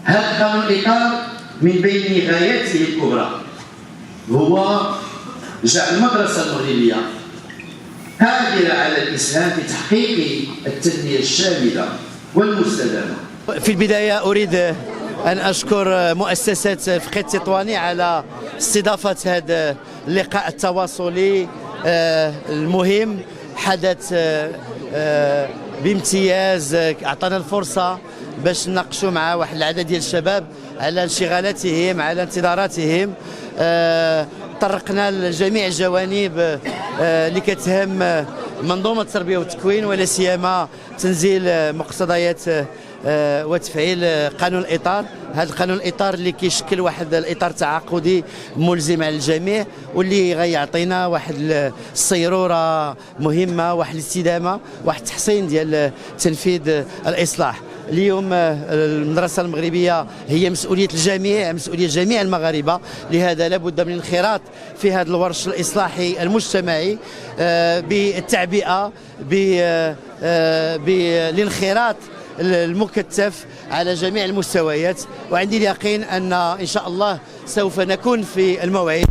هذا قانون الإطار من بين غاياته الكبرى هو جعل المدرسة المغربية قادرة على الإسهام في تحقيق التنمية الشاملة والمستدامة. في البداية أريد أن أشكر مؤسسة فقه التطواني على استضافة هذا اللقاء التواصلي المهم. حدث بامتياز، أعطانا الفرصة باش نناقشوا مع واحد العدد ديال الشباب على انشغالاتهم، على انتظاراتهم. طرقنا لجميع الجوانب اللي كتهم منظومة التربية والتكوين، ولا سيما تنزيل مقتضيات وتفعيل قانون الإطار. هذا القانون الإطار اللي كيشكل واحد الإطار تعاقدي ملزم على الجميع، واللي غيعطينا واحد الصيرورة مهمة، واحد الاستدامة، واحد التحسين ديال تنفيذ الإصلاح. اليوم المدرسة المغربية هي مسؤولية الجميع، مسؤولية جميع المغاربة، لهذا لابد من الانخراط في هذا الورش الإصلاحي المجتمعي بالتعبئة، بالانخراط المكثف على جميع المستويات. وعندي اليقين أن إن شاء الله سوف نكون في الموعد